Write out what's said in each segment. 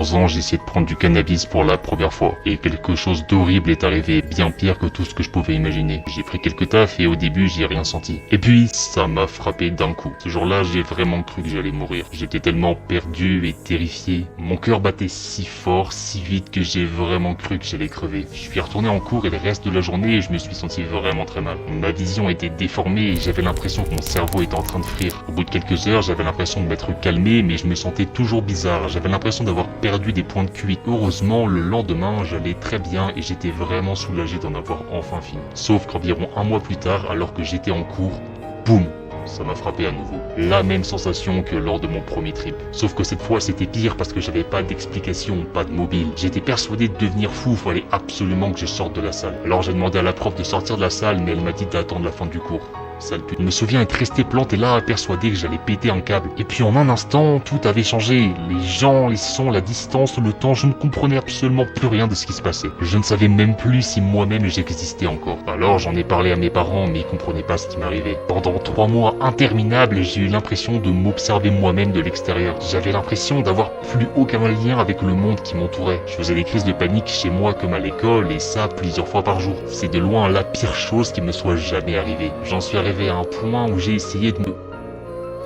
14 ans, j'ai essayé de prendre du cannabis pour la première fois. Et quelque chose d'horrible est arrivé, bien pire que tout ce que je pouvais imaginer. J'ai pris quelques tafs et au début, j'ai rien senti. Et puis, ça m'a frappé d'un coup. Ce jour-là, j'ai vraiment cru que j'allais mourir. J'étais tellement perdu et terrifié. Mon cœur battait si fort, si vite que j'ai vraiment cru que j'allais crever. Je suis retourné en cours et le reste de la journée, je me suis senti vraiment très mal. Ma vision était déformée et j'avais l'impression que mon cerveau était en train de frire. Au bout de quelques heures, j'avais l'impression de m'être calmé, mais je me sentais toujours bizarre. J'avais l'impression d'avoir perdu des points de QI. Heureusement, le lendemain, j'allais très bien et j'étais vraiment soulagé d'en avoir enfin fini. Sauf qu'environ un mois plus tard, alors que j'étais en cours, boum! Ça m'a frappé à nouveau. La même sensation que lors de mon premier trip. Sauf que cette fois c'était pire parce que j'avais pas d'explication, pas de mobile. J'étais persuadé de devenir fou, fallait absolument que je sorte de la salle. Alors j'ai demandé à la prof de sortir de la salle mais elle m'a dit d'attendre la fin du cours. Sale pute. Je me souviens être resté planté là, persuadé que j'allais péter un câble. Et puis en un instant, tout avait changé. Les gens, les sons, la distance, le temps, je ne comprenais absolument plus rien de ce qui se passait. Je ne savais même plus si moi-même j'existais encore. Alors j'en ai parlé à mes parents, mais ils comprenaient pas ce qui m'arrivait. Pendant 3 mois interminables, j'ai eu l'impression de m'observer moi-même de l'extérieur. J'avais l'impression d'avoir plus aucun lien avec le monde qui m'entourait. Je faisais des crises de panique chez moi comme à l'école, et ça plusieurs fois par jour. C'est de loin la pire chose qui me soit jamais arrivée. J'en suis arrivé à un point où j'ai essayé de me...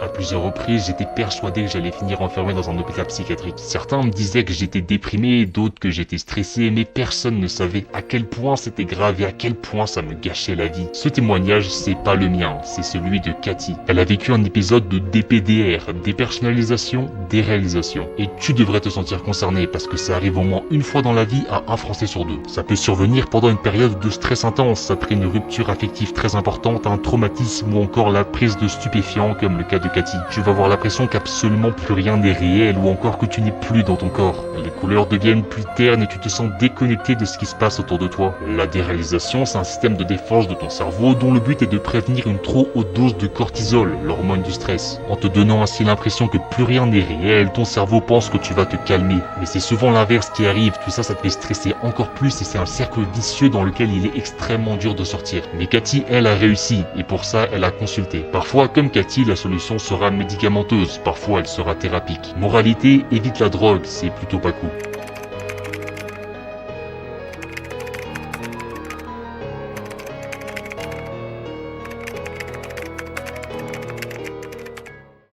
À plusieurs reprises, j'étais persuadé que j'allais finir enfermé dans un hôpital psychiatrique. Certains me disaient que j'étais déprimé, d'autres que j'étais stressé, mais personne ne savait à quel point c'était grave et à quel point ça me gâchait la vie. Ce témoignage, c'est pas le mien, c'est celui de Cathy. Elle a vécu un épisode de DPDR, dépersonnalisation, déréalisation. Et tu devrais te sentir concerné parce que ça arrive au moins une fois dans la vie à un Français sur deux. Ça peut survenir pendant une période de stress intense, après une rupture affective très importante, un traumatisme ou encore la prise de stupéfiants comme le cas de Cathy. Tu vas avoir l'impression qu'absolument plus rien n'est réel ou encore que tu n'es plus dans ton corps. Les couleurs deviennent plus ternes et tu te sens déconnecté de ce qui se passe autour de toi. La déréalisation, c'est un système de défense de ton cerveau dont le but est de prévenir une trop haute dose de cortisol, l'hormone du stress. En te donnant ainsi l'impression que plus rien n'est réel, ton cerveau pense que tu vas te calmer. Mais c'est souvent l'inverse qui arrive, tout ça, ça te fait stresser encore plus et c'est un cercle vicieux dans lequel il est extrêmement dur de sortir. Mais Cathy, elle, a réussi et pour ça, elle a consulté. Parfois, comme Cathy, la solution sera médicamenteuse, parfois elle sera thérapique. Moralité, évite la drogue, c'est plutôt pas cool.